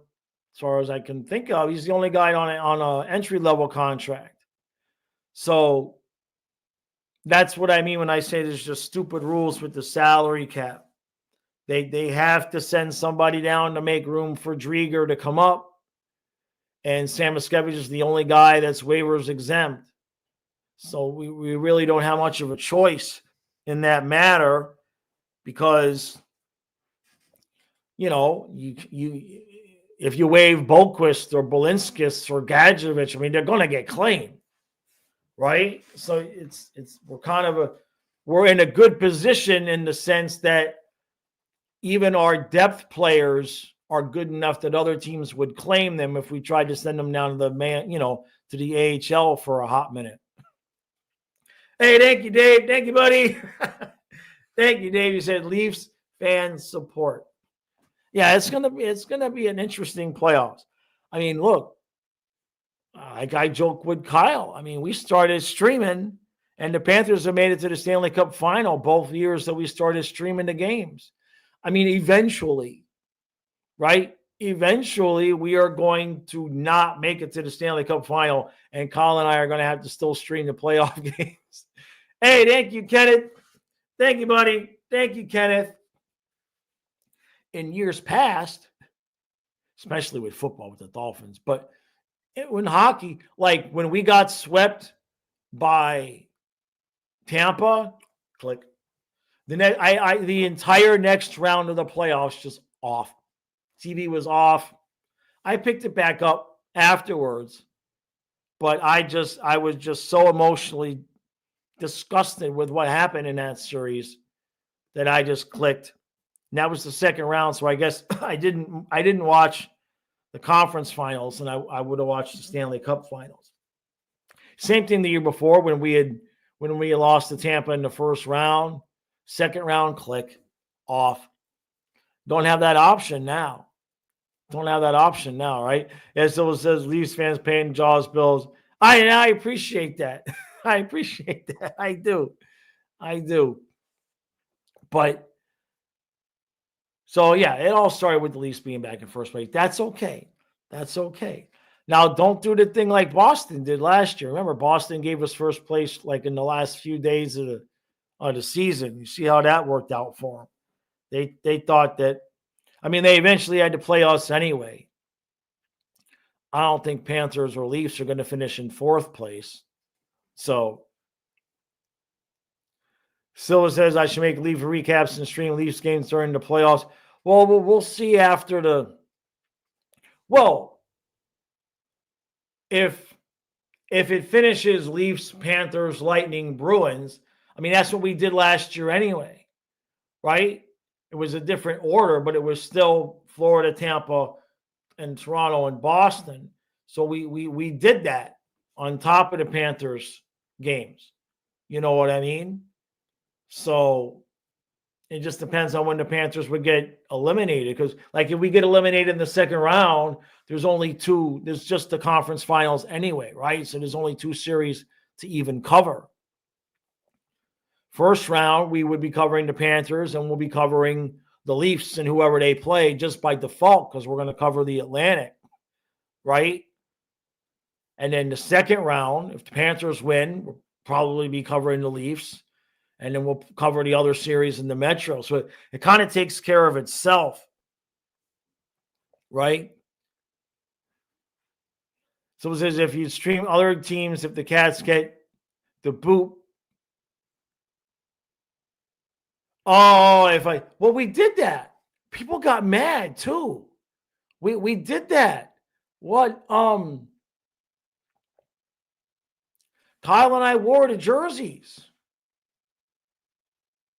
as far as I can think of. He's the only guy on a entry level contract. So that's what I mean when I say there's just stupid rules with the salary cap. They have to send somebody down to make room for Drieger to come up. And Sam Muskevich is the only guy that's waivers exempt. So we really don't have much of a choice in that matter because, you if you waive Boquist or Bolinskis or Gadjevich, I mean, they're going to get claimed, right? So we're in a good position in the sense that even our depth players are good enough that other teams would claim them if we tried to send them down to to the AHL for a hot minute. Hey, thank you, Dave. Thank you, buddy. Thank you, Dave. You said Leafs fan support. Yeah, it's gonna be an interesting playoffs. I mean, look, like I joke with Kyle. I mean, we started streaming, and the Panthers have made it to the Stanley Cup final both years that we started streaming the games. I mean, eventually, right? Eventually, we are going to not make it to the Stanley Cup final, and Kyle and I are going to have to still stream the playoff games. Hey, thank you, Kenneth. Thank you, buddy. Thank you, Kenneth. In years past, especially with football with the Dolphins, but in hockey, like when we got swept by Tampa, click. The entire next round of the playoffs just off. TV was off. I picked it back up afterwards, but I was just so emotionally disgusted with what happened in that series that I just clicked. And that was the second round, so I guess I didn't watch the conference finals, and I would have watched the Stanley Cup finals. Same thing the year before when we lost to Tampa in the first round. Second round, click, off. Don't have that option now. Right? As it says, Leafs fans paying Jaws bills. I appreciate that. I appreciate that. I do. But so yeah, it all started with the Leafs being back in first place. That's okay. Now, don't do the thing like Boston did last year. Remember, Boston gave us first place like in the last few days of the season. You see how that worked out for them. They thought that, I mean, they eventually had to play us anyway. I don't think Panthers or Leafs are going to finish in fourth place. So, Silva says I should make Leaf recaps and stream Leafs games during the playoffs. Well, we'll see after the. Well, if it finishes Leafs, Panthers, Lightning, Bruins, I mean, that's what we did last year anyway, right? It was a different order, but it was still Florida, Tampa, and Toronto and Boston. So we did that on top of the Panthers games. You know what I mean? So it just depends on when the Panthers would get eliminated. Because, like, if we get eliminated in the second round, there's just the conference finals anyway, right? So there's only 2 series to even cover. First round, we would be covering the Panthers, and we'll be covering the Leafs and whoever they play just by default because we're going to cover the Atlantic, right? And then the second round, if the Panthers win, we'll probably be covering the Leafs. And then we'll cover the other series in the Metro. So it kind of takes care of itself, right? So it says if you stream other teams, if the Cats get the boot. Oh, we did that. People got mad too. We did that. What? Kyle and I wore the jerseys.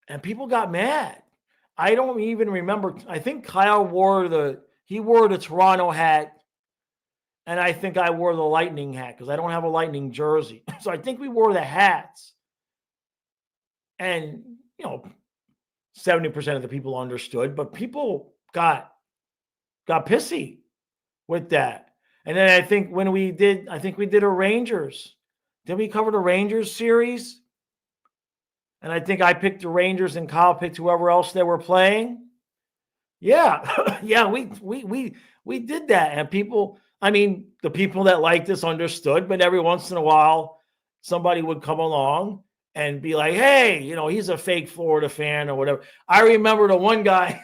And people got mad. I don't even remember. I think Kyle wore the Toronto hat. And I think I wore the Lightning hat because I don't have a Lightning jersey. So I think we wore the hats. And, 70% of the people understood, but people got pissy with that. And then I think we did a Rangers. Did we cover the Rangers series? And I think I picked the Rangers and Kyle picked whoever else they were playing. Yeah. Yeah, we did that. And people, the people that liked this understood, but every once in a while, somebody would come along and be like, hey, he's a fake Florida fan or whatever. I remember the one guy.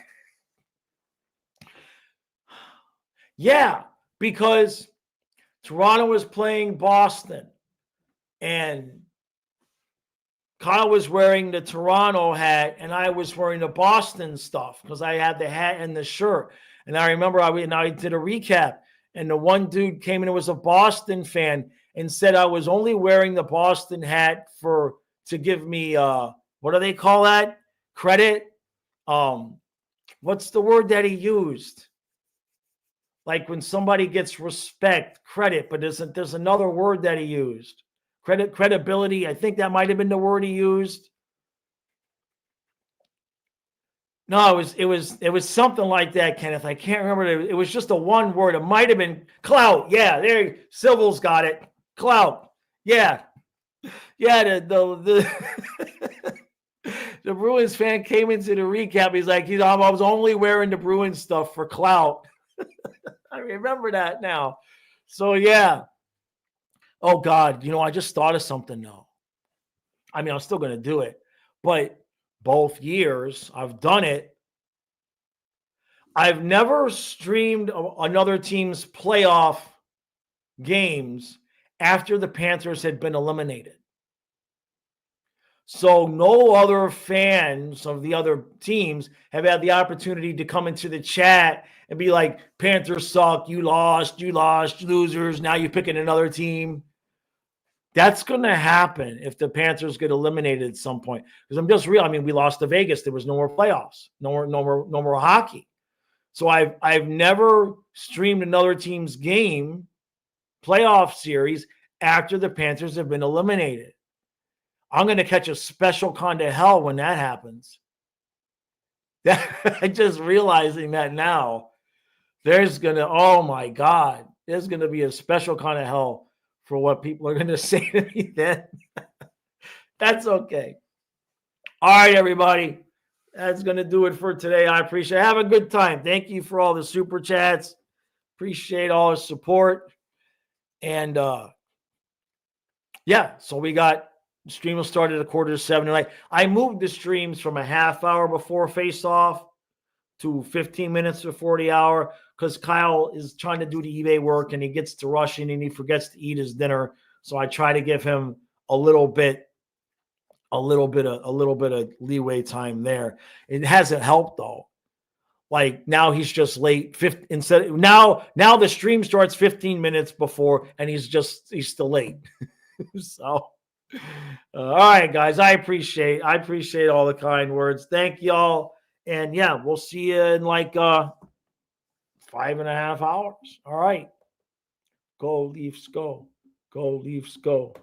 Yeah, because Toronto was playing Boston and Kyle was wearing the Toronto hat and I was wearing the Boston stuff because I had the hat and the shirt. And I remember I did a recap and the one dude came in and was a Boston fan and said I was only wearing the Boston hat to give me what do they call that? Credit? What's the word that he used? Like when somebody gets respect, credit, but there's another word that he used. Credibility. I think that might have been the word he used. No, it was something like that, Kenneth. I can't remember. It was just a one word. It might have been clout. Yeah, there. Civil's got it. Clout. Yeah, yeah. The the Bruins fan came into the recap. He's like, I was only wearing the Bruins stuff for clout. I remember that now. So yeah. Oh God, I just thought of something though. I'm still going to do it, but both years I've done it. I've never streamed another team's playoff games after the Panthers had been eliminated. So no other fans of the other teams have had the opportunity to come into the chat and be like, Panthers suck, you lost, losers, now you're picking another team. That's going to happen if the Panthers get eliminated at some point. Because I'm just real. We lost to Vegas. There was no more playoffs, no more hockey. So I've never streamed another team's game, playoff series, after the Panthers have been eliminated. I'm going to catch a special kind of hell when that happens. I'm just realizing that now. Oh my God, there's going to be a special kind of hell for what people are going to say to me then. That's okay. All right, everybody. That's going to do it for today. I appreciate it. Have a good time. Thank you for all the super chats. Appreciate all the support. And yeah, so we got stream will start at 6:45 tonight. I moved the streams from a half hour before face-off to 15 minutes before the hour because Kyle is trying to do the eBay work and he gets to rushing and he forgets to eat his dinner. So I try to give him a little bit of leeway time there. It hasn't helped though. Like now he's just late. Now the stream starts 15 minutes before and he's still late. So all right, guys, I appreciate all the kind words. Thank y'all. And yeah, we'll see you in like 5.5 hours. All right. Go Leafs, go. Go Leafs, go.